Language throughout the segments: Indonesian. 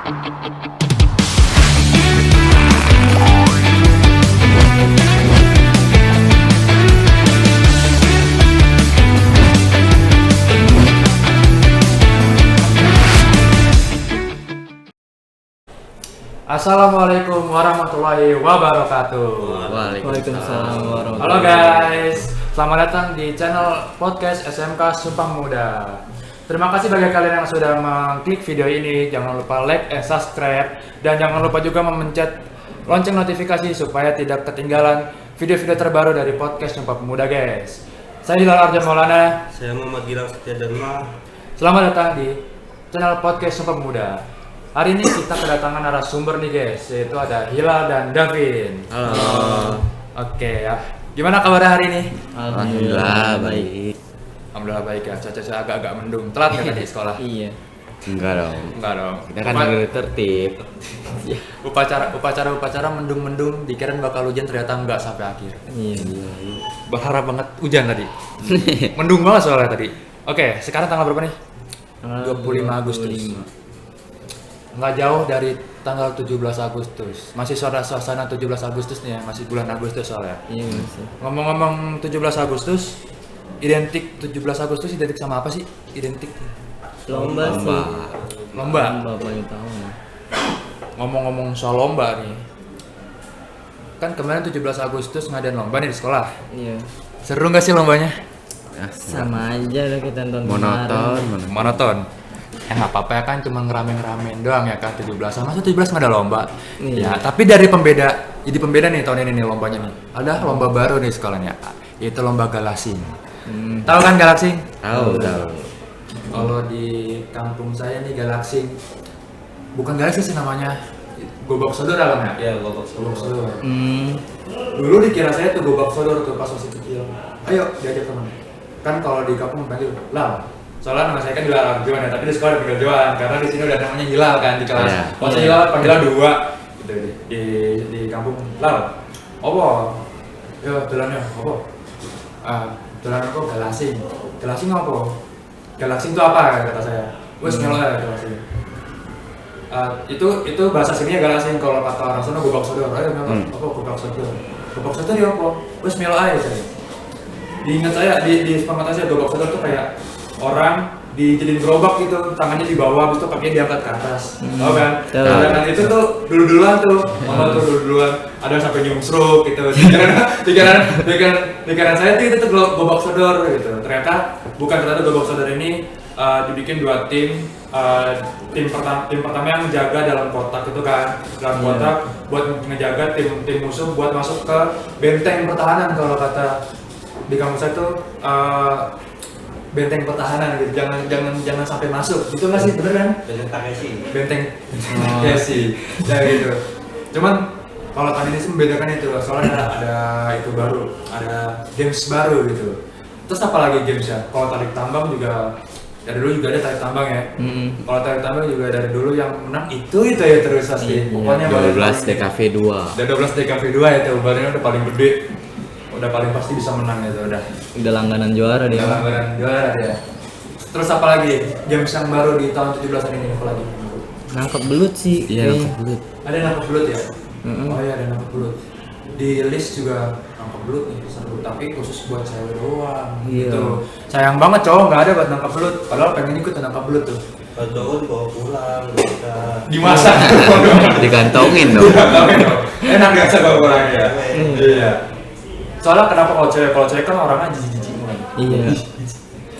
Assalamualaikum warahmatullahi wabarakatuh. Waalaikumsalam warahmatullahi wabarakatuh. Halo guys, selamat datang di channel podcast SMK Sumpah Muda. Terima kasih bagi kalian yang sudah mengklik video ini. Jangan lupa like and subscribe, dan jangan lupa juga memencet lonceng notifikasi supaya tidak ketinggalan video-video terbaru dari podcast Sumpah Muda guys. Saya Dilal Arjan Maulana. Saya Muhammad Gilang Setiadharma. Selamat datang di channel podcast Sumpah Muda. Hari ini kita kedatangan narasumber nih guys, yaitu ada Hilal dan Davin. Halo. Oke ya, gimana kabarnya hari ini? Alhamdulillah baik. Alhamdulillah baik ya, cuaca agak-agak mendung. Telat nggak tadi sekolah? Iya. Enggak dong. Enggak dong. Kita kan udah tertib. Upacara mendung-mendung, dikirain bakal hujan, ternyata enggak sampai akhir. Iya. Berharap banget hujan tadi. Mendung banget soalnya tadi. Oke, sekarang tanggal berapa nih? 25 Agustus. Nggak jauh dari tanggal 17 Agustus. Masih suasana 17 Agustus nih ya, masih bulan Agustus soalnya. Iya masih. Ngomong-ngomong 17 Agustus, identik 17 Agustus identik sama apa sih? Identik Lomba sih. lomba. Lomba paling tahu. Ngomong-ngomong soal lomba nih. Kan kemarin 17 Agustus ngadain lomba nih di sekolah. Iya. Seru nggak sih lombanya? Sama aja udah kita nonton Monoton. Nggak apa-apa ya kan, cuma ngerame-ngeramein doang ya kan 17. Masa 17 nggak ada lomba? Iya. Ya, tapi jadi pembeda nih tahun ini nih lombanya nih. Ada lomba baru nih sekolahnya, yaitu lomba galaxing. Tahu kan galaxing? Tahu. Kalau di kampung saya nih galaxing, bukan galaxing sih namanya, gobak sodor namanya. Ya, gobak Sodor. Dulu dikira saya tuh gobak sodor tuh pas masih kecil. Ayo diajak teman. Kan kalau di kampung panggil Lal. Soalnya nama saya kan Hilal Arjuan ya, tapi di sekolah dipanggil Joan karena di sini udah namanya Hilal kan di kelas. Pas Hilal panggilan 2 gitu di kampung. Lal. Opo? Yo jalannya opo? Jalan apa? Galaxing. Galaxing apa? Galaxing itu apa kata saya? Wes melo ya galaxing. Itu bahasa sininya galaxing, kalau kata orang sana gobak sodor. Ayo melo. Apa gobak sodor? Gobak sodor ya apa? Wes melo aja saya. Diingat saya di pengetahuan saya gobak sodor tuh kayak orang dijadiin gerobak gitu, tangannya di bawah, habis itu kakinya diangkat ke atas. Tahu kan? Dan itu tuh dulu-duluan tuh, mama tuh dulu-duluan, ada yang sampai nyungsruk gitu. Pikiran saya tuh itu tuh gobak sodor gitu. Ternyata gobak sodor ini dibikin 2 tim. Tim pertama yang menjaga dalam kotak itu kan, dalam kotak buat ngejaga tim musuh buat masuk ke benteng pertahanan. Kalau kata di kampus saya tuh benteng pertahanan gitu, jangan sampai masuk, gitu nggak sih, bener kan? Benteng Takeshi, ya gitu. Cuman kalau tahun ini sih membedakan itu, soalnya ada itu baru, ada games baru gitu. Terus apa lagi games ya? Kalau tarik tambang juga dari dulu juga ada tarik tambang ya. Kalau tarik tambang juga dari dulu yang menang itu ya terus pasti. Pokoknya 12 DKV 2. Ada 12 DKV 2 itu, barunya udah paling gede. Udah paling pasti bisa menang itu Udah langganan juara dia. Langganan juara dia. Terus apa lagi? Games yang baru di tahun 17-an ini apa lagi? Nangkep belut sih. Iya, nangkep belut. Ada nangkep belut ya? Oh iya, ada nangkep belut. Di list juga nangkep belut nih, seru, tapi khusus buat cewek doang. Iya. Gitu. Sayang banget cowok nggak ada buat nangkep belut. Padahal pengen ikut nangkep belut tuh. Kalau dibawa pulang, bisa Dimasak. Digantongin dong. Enak biasa bawa pulang ya. Iya. Soalnya kenapa kalau cewek kan orangnya jijik-jijik banget. Iya.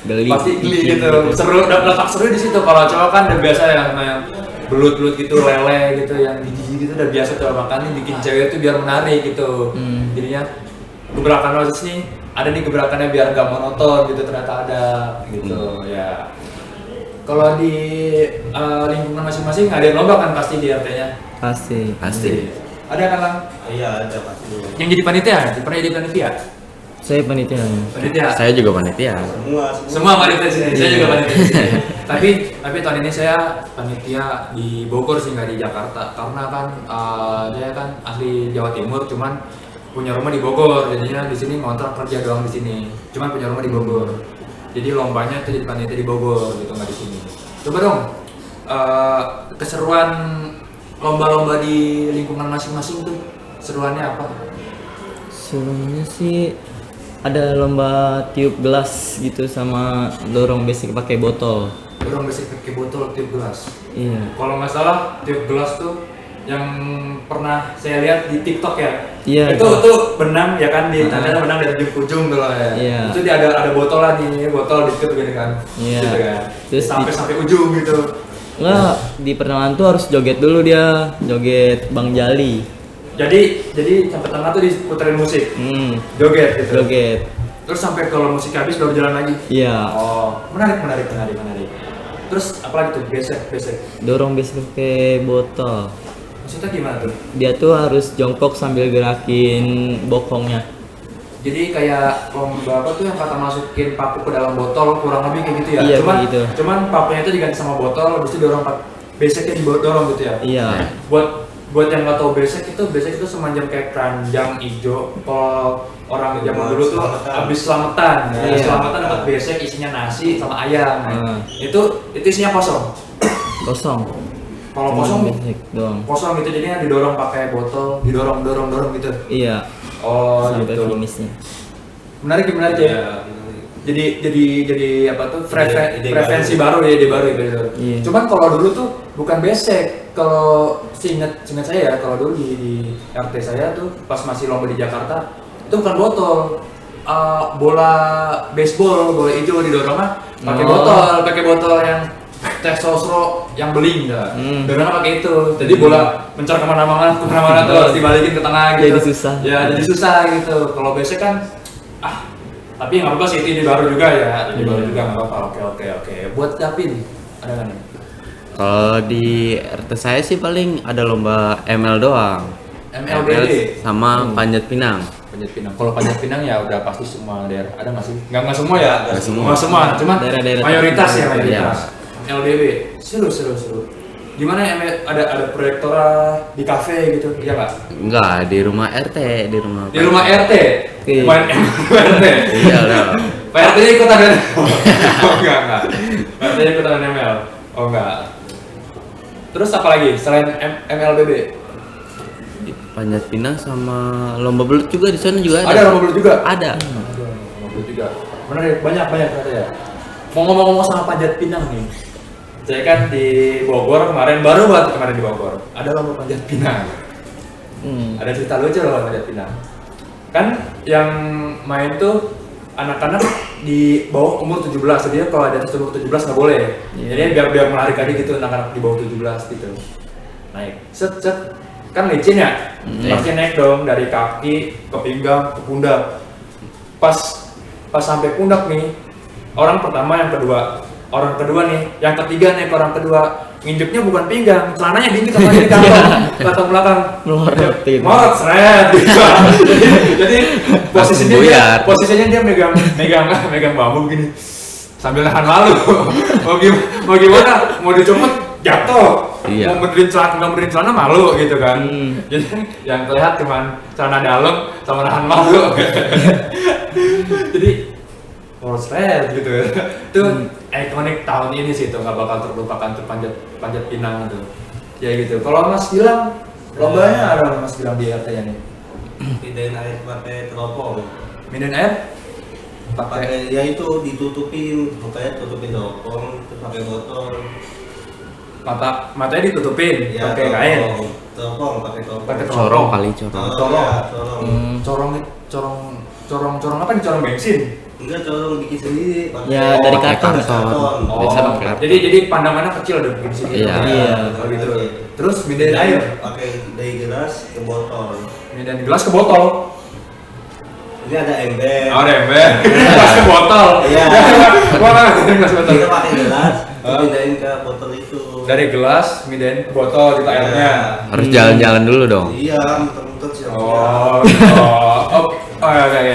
Geli. Pasti geli gitu. Seru, letak seru di situ. Kalau cowok kan udah biasa ya sama yang belut-belut gitu, lele gitu, yang jijik gitu udah biasa cowok makan, bikin cewek itu biar menarik gitu. Jadinya gebrakan osis nih ada nih gebrakannya biar gak monoton gitu, ternyata ada gitu ya. Kalau di lingkungan masing-masing ada yang lomba kan pasti di RT-nya. Pasti. Ada kan Lang? Iya, ada pasti. Yang jadi panitia? Pernah jadi panitia? Saya panitia. Saya juga panitia. Semua panitia sini. Saya juga panitia sini. tapi tahun ini saya panitia di Bogor sih, nggak di Jakarta. Karena kan saya kan asli Jawa Timur, cuman punya rumah di Bogor. Jadinya di sini ngontrak kerja doang di sini. Cuman punya rumah di Bogor. Jadi lombanya itu jadi panitia di Bogor gitu, nggak di sini. Coba dong keseruan lomba-lomba di lingkungan masing-masing tuh seruannya apa? Sebelumnya sih ada lomba tiup gelas gitu sama dorong basic pakai botol. Dorong basic pakai botol tiup gelas. Iya. Kalau nggak salah tiup gelas tuh yang pernah saya lihat di TikTok ya. Iya. Itu benang ya kan di tandanya benang dari ujung ke ujung tuh lah ya. Iya. Itu dia ada botol lah nih, botol ditiup gini kan. Iya. Gitu kan. Terus Sampai ujung gitu. Enggak, di perkenalan tuh harus joget dulu dia, joget Bang Jali. Jadi sampai tengah tuh diputerin musik. Joget gitu. Joget. Terus sampai kalau musik habis baru jalan lagi. Iya. Oh, menarik. Terus apalagi tuh? Besek. Dorong basic pakai botol. Maksudnya gimana tuh? Dia tuh harus jongkok sambil gerakin bokongnya. Jadi kayak lomba apa tuh yang kata masukin paku ke dalam botol kurang lebih kayak gitu ya? Iya, cuman, kayak gitu. Cuman pakunya itu diganti sama botol, habis itu dorong beseknya didorong gitu ya? Iya. Buat yang nggak tahu besek itu semacam kayak keranjang hijau. Kalau orang zaman dulu tuh habis selamatan, ya. Iya. Selamatan dapat besek isinya nasi sama ayam. Itu isinya kosong. Kosong. Kalau Cuman kosong basic doang. kosong gitu jadinya didorong pakai botol, didorong gitu. Iya. Oh, Sampai gitu. finishnya. Menarik ya. Iya. Jadi apa tuh Ide preferensi baru. baru ya, ide baru gitu. Iya. Cuman kalau dulu tuh bukan besek. Kalau seingat saya ya, kalau dulu di RT saya tuh pas masih lomba di Jakarta itu bukan botol. Bola baseball, bola hijau didorongnya pakai botol yang teh sosro yang beling ya. Dorongnya pakai itu. Jadi bola mencar kemana-mana tuh harus dibalikin ke tengah gitu. Jadi susah. Ya, jadi susah gitu. Kalau besek kan tapi nggak apa-apa sih, itu ide baru juga ya. Ide baru juga nggak apa-apa. Oke. Buat Dapin ada nggak nih? Kalau di RT saya sih paling ada lomba ML doang. MLBD sama panjat pinang. Panjat pinang. Kalau panjat pinang ya udah pasti semua daerah. Ada nggak sih? Nggak semua ya. Nggak semua. Nggak semua. Cuma Daerah-daerah mayoritas ya tertentu. mayoritas. LBB. Seru. Gimana ya? Ada proyektora di kafe gitu? Iya nggak? Enggak, di rumah RT, di rumah. Di rumah RT. Iya. Main RT. Iya lah. Pak RT nya ikutan kan? Oh enggak. Pak RT nya ikutan ML. Oh enggak. Terus apa lagi selain MLBB? Panjat pinang sama lomba belut juga di sana juga ada. Ada lomba belut juga? Ada. Lomba belut juga. Bener banyak ternyata ya. Mau ngomong-ngomong sama panjat pinang nih. Saya kan di Bogor baru banget kemarin di Bogor. Ada lomba panjat pinang. Ada cerita lucu loh panjat pinang. Kan yang main tuh anak-anak di bawah umur 17, jadi kalau ada atas umur 17 nggak boleh. Jadi biar menarik aja gitu anak-anak di bawah 17 gitu. Naik, set kan licin ya, pasti naik dong dari kaki ke pinggang ke pundak. Pas sampai pundak nih, orang pertama yang kedua, orang kedua nih, yang ketiga nih orang kedua nginjeknya bukan pinggang, celananya diinjek sama di kantong belakang. Melorot seret gitu. Jadi posisinya dia megang bambu gini sambil nahan malu. Mau gimana? Mau dicopot jatuh. Iya. Mau benerin celana malu gitu kan. Jadi yang terlihat cuma celana dalam sama nahan malu. Jadi seret gitu. Itu ikonik tahun ini sih, itu nggak bakal terlupakan tuh panjat pinang itu. Ya gitu. Kalau Mas Gilang, lombanya ada Mas Gilang di RT-nya nih. Pindahin air pakai teropong. Minum air? Pakai ya itu ditutupin, pokoknya tutupin teropong, terus pakai botol. Matanya ditutupin Ya, pakai kain. Teropong, pakai teropong. Pakai Corong kali corong. Corong apa nih? Corong bensin. Enggak, corong bikin sendiri. Pakai Ya, dari karton. Oh, Biasa pakai karton. jadi pandangannya kecil ada bikin sini. Iya. Oh gitu. Terus mindahin air. Pakai dari gelas ke botol. Mindahin gelas ke botol. Ini ada ember. Oh, ada ember. Gelas ke botol. Iya. Mana gelas ke botol? Kita pakai gelas, pindahin ke botol itu. Dari gelas mindahin ke botol gitu airnya. Harus jalan-jalan dulu dong. Iya, muter-muter sih. Oh, oke.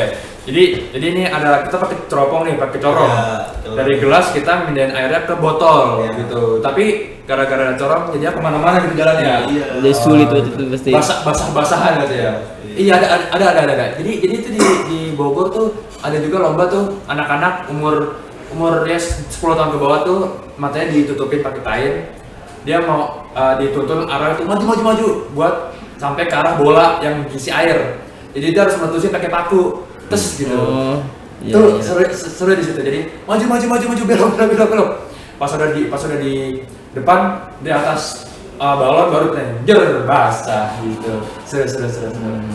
Jadi ini ada kita pakai teropong nih, pakai corong. Ya, Dari gelas kita mindahin airnya ke botol Ya. gitu. Tapi gara-gara ada corong jadinya kemana-mana gitu jalannya. Iya. Jadi sulit itu pasti. Basah-basahan gitu ya. Iya ada. Jadi itu di Bogor tuh ada juga lomba tuh anak-anak umur ya 10 tahun ke bawah tuh matanya ditutupin pakai kain. dia mau dituntun arah itu maju buat sampai ke arah bola yang berisi air. Jadi dia harus meletusin pakai paku, tes gitu. Iya, Tuh iya. seru di situ. Jadi maju belok. Pas udah di depan di atas balon baru jer basah gitu. Seru.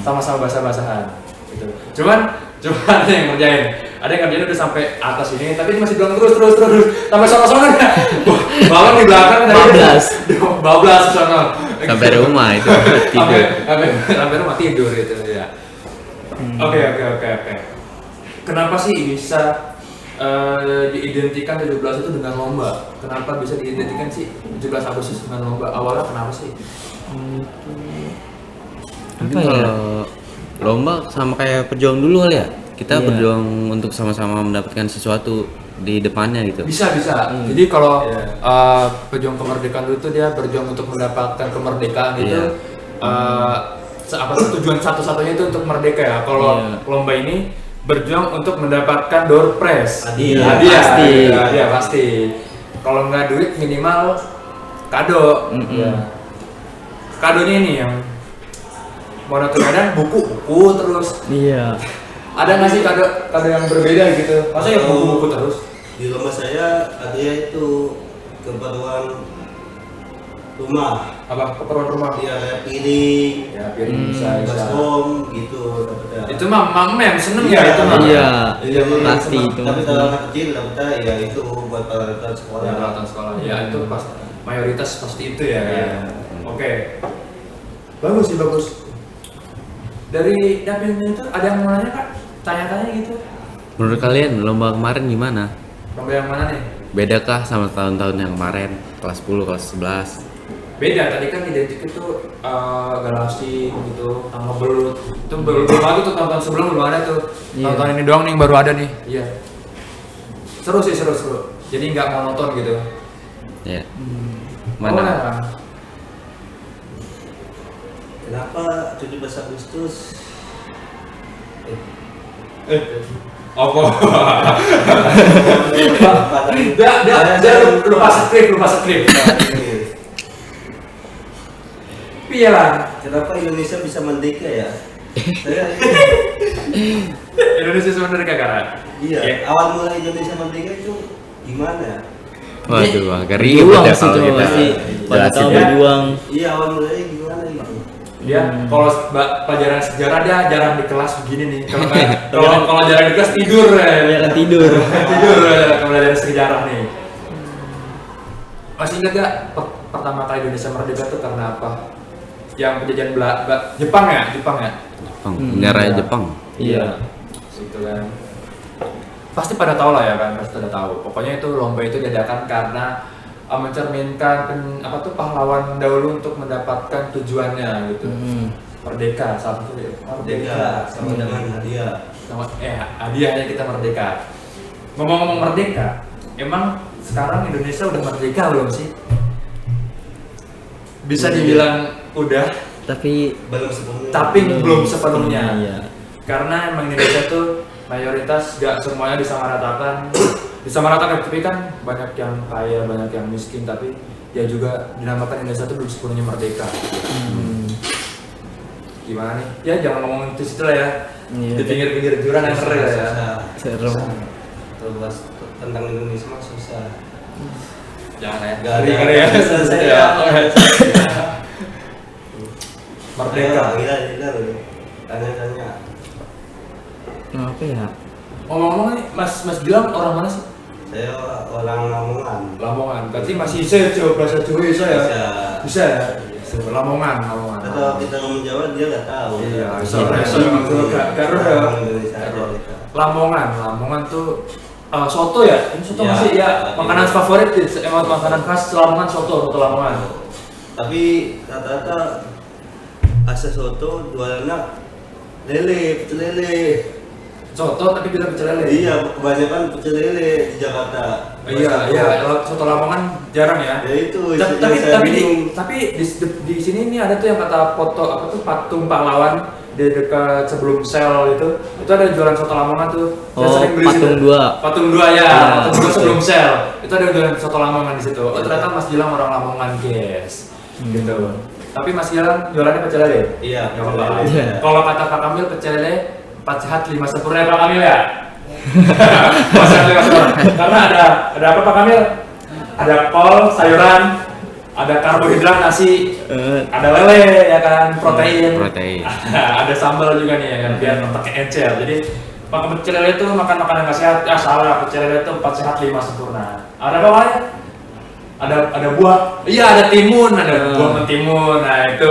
Sama-sama basah-basahan gitu. Cuman ada yang ngerjain udah sampai atas ini, tapi dia masih bilang terus sampai sono ya. Balon di belakang bablas sono. Sampai rumah itu tidur. Sampai rumah tidur itu ya. Oke. Kenapa sih bisa diidentikan 17 itu dengan lomba? Kenapa bisa diidentikan sih 17 Agustus dengan lomba? Awalnya kenapa sih? Mungkin Apa ya? kalau lomba sama kayak perjuang dulu kali ya. Kita Iya. berjuang untuk sama-sama mendapatkan sesuatu di depannya gitu. Bisa. Jadi kalau pejuang kemerdekaan itu dia berjuang untuk mendapatkan kemerdekaan itu apa tuh tujuan satu-satunya itu untuk merdeka ya. Kalau lomba ini berjuang untuk mendapatkan door prize. Hadiah pasti. Kalau nggak duit minimal kado. Ya. Kadonya ini yang kadang buku terus. Iya. Ada nggak sih kado yang berbeda gitu? Masa ya buku terus? Di rumah saya ada itu keperluan rumah. Apa keperluan rumah? Dia kayak piring, Ya piring bisa. baskom gitu dapetnya. Itu mah mem seneng Iya, ya itu mah. Iya. Iya, Pasti sama- itu. Tapi kalau anak kecil dapetnya ya itu buat peralatan sekolah. Ya peralatan sekolah. Ya itu pas mayoritas pasti itu ya. Iya. Oke. Bagus. Dari dapilnya itu ada yang mau nanya Kak? Tanya-tanya gitu. Menurut kalian lomba kemarin gimana? Lomba yang mana nih? Bedakah sama tahun-tahun yang kemarin? Kelas 10, kelas 11? Beda, tadi kan identik itu galasi gitu, sama belut. Itu belum ada tuh tahun-tahun sebelum belum ada tuh. Iya. Tahun ini doang nih yang baru ada nih. Iya. Seru. Jadi nggak monoton gitu. Ya. Oh, Mana? nah. Kenapa 17 Agustus? Apa? Pada Dia lupa skrip. Iya lah. Kenapa Indonesia bisa merdeka ya? Saya Indonesia sebenarnya kakak. iya, Ya. awal mula Indonesia merdeka itu gimana? Waduh, agak ribet Berjuang ya sih kalau tuh kita pasti. Pada jelasin tahu ya. berjuang. Iya, awal mulanya gimana gitu? Dia kalau pelajaran sejarah dia jarang di kelas begini nih. Kalau jarang di kelas tidur ya. Kebanyakan tidur. Tidur kalau belajar sejarah nih. Masih ingat gak pertama kali Indonesia merdeka tuh karena apa? Yang penjajahan Jepang ya? Jepang, penjara Jepang. Iya. Gitu kan. Pasti pada tahu lah ya kan, pasti pada tahu. Pokoknya itu lomba itu diadakan karena mencerminkan pahlawan dahulu untuk mendapatkan tujuannya gitu. Merdeka, salah satu Merdeka sama dengan hadiah. Hadiahnya kita merdeka. Ngomong-ngomong merdeka, emang sekarang Indonesia udah merdeka belum sih? Bisa dibilang udah, Tapi Belum sepenuhnya. tapi belum sepenuhnya. Iya. Karena emang Indonesia tuh mayoritas gak semuanya disamaratakan. Tapi kan banyak yang kaya, banyak yang miskin, tapi ya juga dinamakan Indonesia tuh belum sepenuhnya merdeka. Gimana nih? Ya jangan ngomongin itu situ lah ya. Iya. Di pinggir-pinggir jurang yang keren ya. Serem. Kalau bahas tentang Indonesia mah susah. Jangan ya. Gak ada Ngeri ya. selesai Ya. Merdeka. Merdeka. Gila loh. Tanya-tanya. Apa ya? Ngomong-ngomong nih, Mas Gilang orang mana sih? Saya orang Lamongan. Lamongan. Berarti masih bisa coba bahasa Jawa bisa ya? Bisa ya? Lamongan. Kalau kita ngomong Jawa dia nggak tahu. Iya, Garut ya. Indonesia aja kita. Lamongan tuh soto ya? Ini soto Ya, masih ya? iya. Makanan favorit, emang makanan khas Lamongan soto Lamongan. Tapi rata-rata asa soto jualannya pecel lele. Soto tapi kita pecel lele. Iya, kebanyakan pecel lele di Jakarta. Iya, soto Lamongan jarang ya. Ya itu. Tapi yang saya bingung. di sini ini ada tuh yang kata foto apa tuh patung pahlawan di dekat sebelum sel itu ada jualan soto Lamongan tuh. Saya Oh, sering beli Patung situ. Dua. Patung 2 ya, Ah, Patung 2 oke. sebelum sel. Itu ada jualan soto Lamongan di situ. Oh, ternyata Mas Gilang orang Lamongan, guys. Gitu. Tapi Mas Gilang jualannya pecel lele. Iya, Nggak apa-apa. pecel lele. Iya. Kalau kata Pak Kamil pecel lele 4 sehat 5 sempurna Pak Kamil ya. 4 sehat 5 sempurna. Karena ada apa Pak Kamil? Ada kol, sayuran, ada karbohidrat nasi, ada lele ya kan, protein. Protein. Ada sambal juga nih ya kan, biar pakai encer. Jadi pakai pecel lele itu makan makanan nggak sehat. Ya salah, pecel lele itu 4 sehat 5 sempurna. Ada apa lagi? Ada buah. Iya, ada timun, ada buah mentimun. Nah, itu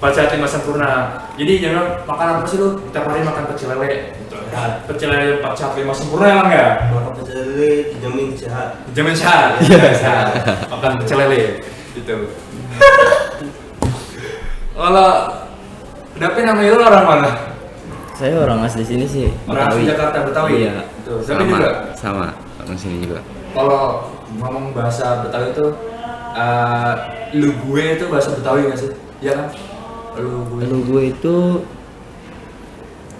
4 sehat 5 sempurna. Jadi jangan makan apa sih lu? Tiap hari makan pecel lele. Gitu. Nah, pecel lele 4 sehat 5 sempurna emang ya? Makan pecel lele dijamin sehat. Jamin sehat. Sehat. Makan pecel lele. Gitu. Kalau Dapi nama lu orang mana? Saya orang asli sini sih. Orang asli Jakarta, Betawi. Iya. Tuh, Dapi juga. Sama orang sini juga. Kalau ngomong bahasa Betawi itu lu gue itu bahasa Betawi nggak sih? Iya kan? Lu gue. Lalu gue itu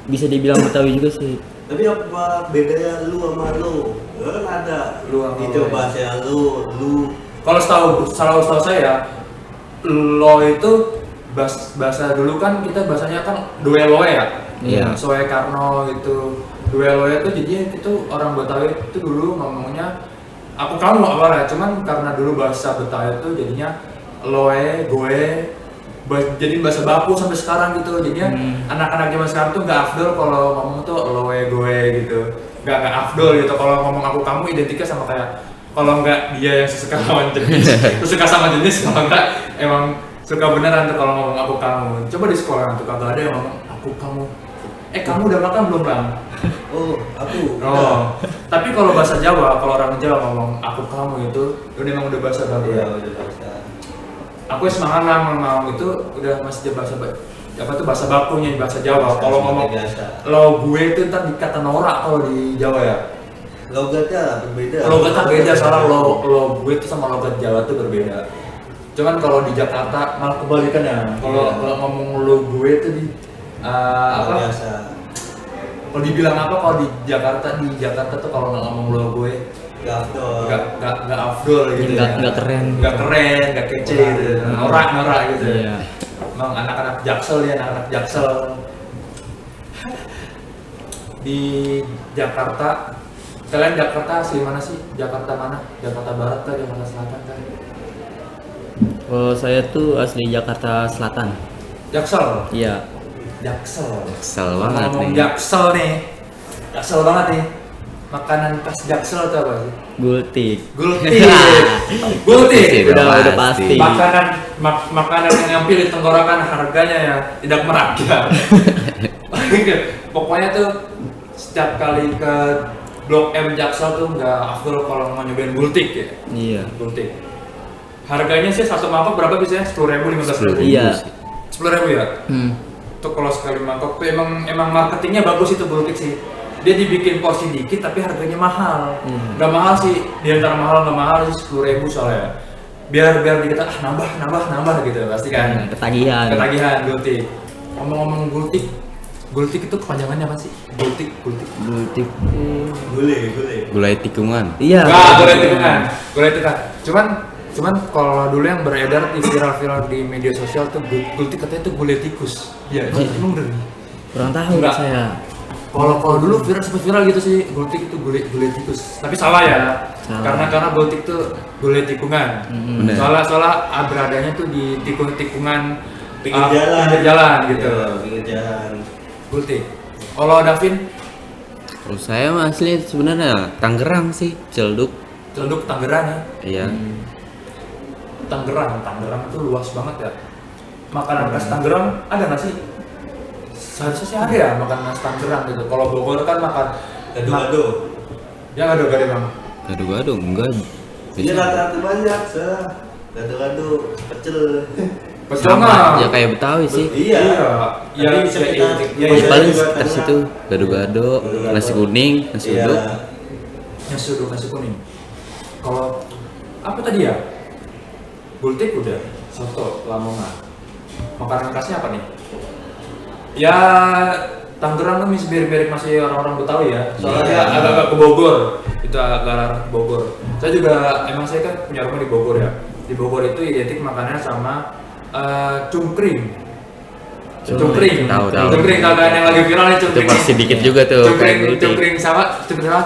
bisa dibilang Betawi juga sih. Tapi apa bedanya lu sama lu? Kan ada Lu sama itu lu. bahasa lu. Kalau setahu saya, lo itu bahasa dulu kan kita bahasanya kan dueloe ya. Iya. Soe Karno gitu. Dueloe itu jadi itu orang Betawi itu dulu ngomongnya aku kamu awalnya, cuman karena dulu bahasa Betawi itu jadinya loe, gue, jadi bahasa baku sampai sekarang gitu. Jadinya anak-anak zaman sekarang tuh nggak afdol kalau ngomong tuh loe, gue gitu. Nggak afdol gitu kalau ngomong aku kamu identiknya sama kayak kalau nggak dia yang suka lawan jenis, suka sama jenis, kalau nggak emang suka beneran tuh kalau ngomong aku kamu. Coba di sekolah tuh kagak ada yang ngomong aku kamu. Kamu udah makan belum bang? Oh, aku. Oh, tapi kalau bahasa Jawa, kalau orang Jawa ngomong aku kamu itu emang udah bahasa baku Iya, ya. udah bahasa. Aku semangat lah ngomong itu udah masih bahasa apa tuh bahasa bakunya bahasa Jawa. Kalau ngomong biasa. lo gue itu ntar dikata norak kalau di Jawa ya. Logatnya berbeda. Logatnya beda, soalnya lo gue itu sama logat Jawa tuh berbeda. Cuman kalau di Jakarta malah kebalikannya. Kalau Iya. kalau ngomong lo gue itu di apa? Biasa. Kalau dibilang apa kalau di Jakarta tuh kalau nggak ngomong lo gue Gafdol. nggak afdol gitu Nggak keren. nggak kece gitu, norak gitu. Iya. Emang anak-anak Jaksel ya, anak-anak Jaksel di Jakarta. Kalian Jakarta asli mana sih? Jakarta mana? Jakarta Barat kah? Jakarta Selatan kah? Kalau saya tuh asli Jakarta Selatan. Jaksel. Iya. Jaksel. Kesel banget Ngomong nih. Jaksel nih. Jaksel banget nih. Makanan khas Jaksel itu apa sih? Gultik. Gultik. Gultik. Pasti, Udah pasti. Makanan yang nyampe di tenggorokan harganya ya tidak merakyat. Pokoknya tuh setiap kali ke Blok M Jaksel tuh nggak afdol kalau mau nyobain gultik ya. Iya. Gultik. Harganya sih satu mangkok berapa biasanya? 10.000, 15.000. Iya. 10.000 ya. Tuh kalau sekali mangkok tuh emang marketingnya bagus itu gultik sih. Dia dibikin porsi dikit tapi harganya mahal. Nggak mahal sih, di antara mahal nggak mahal sih 10.000 soalnya. Biar dikit nambah gitu pasti kan. Ketagihan. Ketagihan gultik. Ngomong-ngomong gultik itu kepanjangannya apa sih? Gultik. Gultik. Gule. Gulai tikungan. Iya. Gulai tikungan. Cuman kalau dulu yang beredar di viral di media sosial tuh gultik katanya tuh gulai tikus. Iya, emang bener. Kurang tahu Enggak. saya. Kalau dulu sempat viral gitu sih, gultik itu gulai tikus. Tapi salah ya. Salah. Karena gultik tuh gulai tikungan. Bener. Soalnya beradanya tuh di tikungan Pinggir pinggir jalan gitu. Iya, pinggir jalan. Gultik. Kalau Davin, Kalau saya mah asli sebenarnya Tangerang sih, Celduk. Celduk Tangerang ya. Iya. Tangerang itu luas banget ya. Makanan khas Tangerang ada nggak sih? Seharusnya sih ada ya makanan khas Tangerang gitu. Kalau Bogor kan makan Gado-gado. yang ada gak bang? Gado-gado enggak. Iya rata-rata banyak, gado-gado, pecel. Pecel Sama mah. ya kayak Betawi sih. Iya. Iya, Tapi sekitar iya, Paling iya. paling juga sekitar Tangerang. situ gado-gado, nasi kuning, nasi Iya. uduk. Nasi uduk nasi kuning. Kalau apa tadi ya? Gultik udah, soto Lamongan. Makanan khasnya apa nih? Ya Tangerang kan masih mirip-mirip masih orang-orang Betawi ya. Soalnya Iya. dia agak-agak ke Bogor. Itu agak arah ke Bogor. Saya kan punya rumah di Bogor ya. Di Bogor itu identik makanannya sama cungkring. Cungkring. Tahu. Cungkring tahu kan yang lagi viral nih Itu cungkring. pasti dikit juga tuh. kayak gultik. Cungkring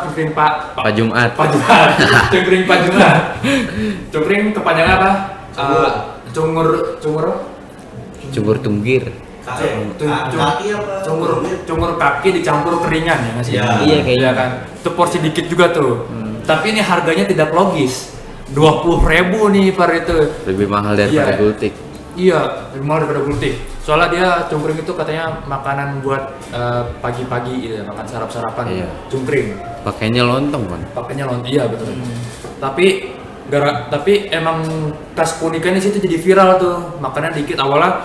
cungkring Pak Jumat. Pak Jumat. Cungkring Pak Jumat. Cungkring kepanjangan apa? Cungur Cubur tunggir. Kaki apa? cungur kaki dicampur keringan ya nggak sih? Iya. Iya, kayaknya. Iya kan. Itu porsi dikit juga tuh. Tapi ini harganya tidak logis. 20.000 nih per itu. Lebih mahal daripada Iya. gultik. Iya, lebih mahal daripada gultik. Soalnya dia cungkring itu katanya makanan buat pagi-pagi gitu, makan sarap-sarapan. Iya. Cungkring. Pakainya lontong kan. Pakainya lonti, iya betul. Tapi emang khas keunikan di situ jadi viral tuh. Makannya dikit awalnya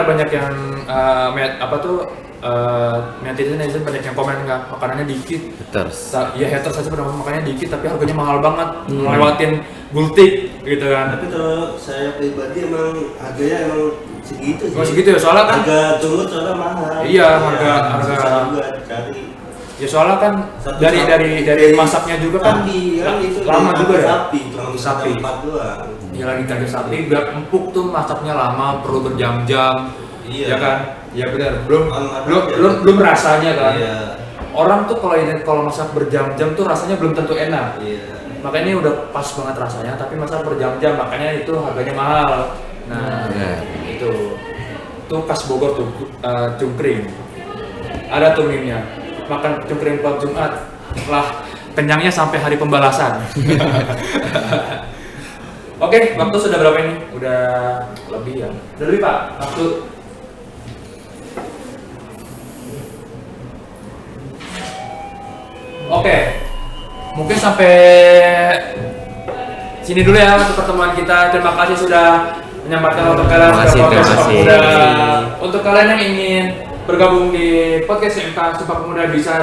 banyak yang netizen banyak yang komen kan makanannya dikit. Haters. Ya haters aja pada makannya dikit tapi harganya mahal banget. Ngelewatin gultik gitu kan. Tapi kalau saya pribadi emang harganya emang segitu sih. Oh, segitu ya, soalnya kan harga cungur soalnya mahal. Iya, harga- susah juga cari. Ya soalnya kan Satu dari masaknya juga kan sapi kan itu lama juga ya. Sapi, cuma Sapi. 4 doang. Ya lagi kaki sapi biar empuk tuh masaknya lama perlu berjam-jam. Iya. Ya kan? Ya benar. Belum Ada belum aja. belum rasanya kan. Iya. Orang tuh kalau masak berjam-jam tuh rasanya belum tentu enak. Iya. Makanya ini udah pas banget rasanya tapi masak berjam-jam makanya itu harganya mahal. Nah, Benar. itu khas Bogor tuh cungkring. Ada tuh meme-nya. Makan cungkring Pak Jumat lah kenyangnya sampai hari pembalasan. Oke, waktu sudah berapa ini? Udah lebih ya. Udah lebih Pak, waktu. Oke, mungkin sampai sini dulu ya untuk pertemuan kita. Terima kasih sudah menyempatkan waktu kalian Terima kasih, ke podcast terima Sepak kasih. Pemuda. Untuk kalian yang ingin bergabung di podcast MK Sepak Pemuda bisa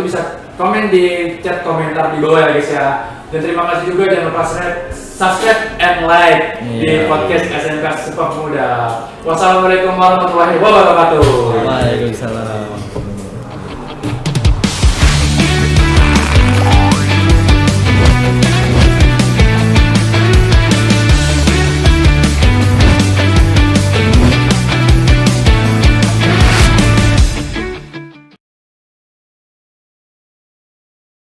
bisa komen di chat komentar di bawah ya guys ya. Dan terima kasih juga jangan lupa subscribe and like di Iya. podcast SMK Sepak Pemuda. Wassalamualaikum warahmatullahi wabarakatuh.